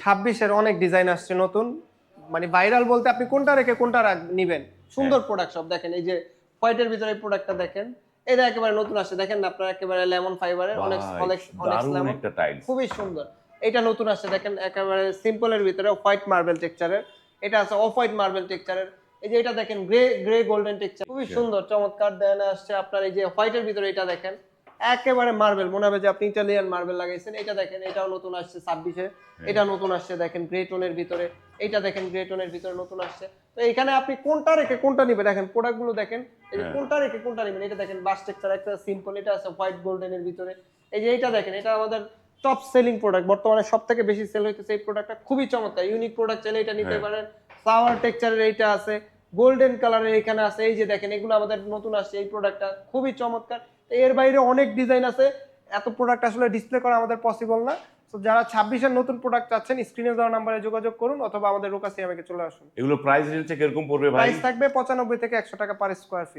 26 এর অনেক ডিজাইন আসছে নতুন, মানে ভাইরাল বলতে আপনি কোনটা রেখে কোনটা নিবেন। সুন্দর প্রোডাক্ট সব দেখেন, এই যে হোয়াইটের ভিতরে এই প্রোডাক্টটা দেখেন, এটা একেবারে নতুন আসছে দেখেন না আপনার, একেবারে লেমন ফাইবারের অনেক অনেক অনেক দারুণ লেমন, একটা টাইলস। খুবই সুন্দর। এটা নতুন আসছে দেখেন, একেবারে সিম্পলের ভিতরে হোয়াইট মার্বেল টেক্সচারের, এটা আছে অফ হোয়াইট মার্বেল টেক্সচারের। এই যে এটা দেখেন গ্রে গ্রে গোল্ডেন টেক্সচার, খুবই সুন্দর চমৎকার দেন আসছে আপনার। এই যে হোয়াইটের ভিতরে এটা দেখেন একেবারে মার্বেল, মনে হবে যে আপনি ইটালিয়ান মার্বেল লাগাইছেন। এটা দেখেন, এটাও নতুন আসছে 26-এ, এটা নতুন আসছে দেখেন গ্রে টোনের ভিতরে। এটা দেখেন গ্রে টোনের ভিতরে নতুন আসছে। তো এখানে আপনি কোনটা রেখে কোনটা নিবেন, দেখেন প্রোডাক্টগুলো দেখেন, এই যে কোনটা রেখে কোনটা নিবেন। এটা দেখেন বাস টেক্সচার একটা সিম্পল, এটা আছে হোয়াইট গোল্ডেনের ভিতরে। এই যে এইটা দেখেন, এটা আমাদের টপ সেলিং প্রোডাক্ট, বর্তমানে সবথেকে বেশি সেল হইতেছে এই প্রোডাক্টটা, খুবই চমৎকার ইউনিক প্রোডাক্ট, চাইলে এটা নিতে পারেন। ফ্লাওয়ার টেক্সচারের এইটা আছে, গোল্ডেন কালারের এখানে আছে। এই যে দেখেন, এগুলো আমাদের নতুন আসছে এই প্রোডাক্টটা, খুবই চমৎকার। এর বাইরে অনেক ডিজাইন আছে, এত প্রোডাক্ট আসলে ডিসপ্লে করা আমাদের পসিবল না। তো যারা 26-এর নতুন প্রোডাক্ট চাচ্ছেন, স্ক্রিনে দেওয়া নম্বরে যোগাযোগ করুন অথবা আমাদের রোকা সিয়ামে চলে আসুন। এগুলো প্রাইস রেঞ্জে কিরকম পড়বে ভাই? প্রাইস থাকবে 95 থেকে 100 টাকা পার স্কয়ার ফিট।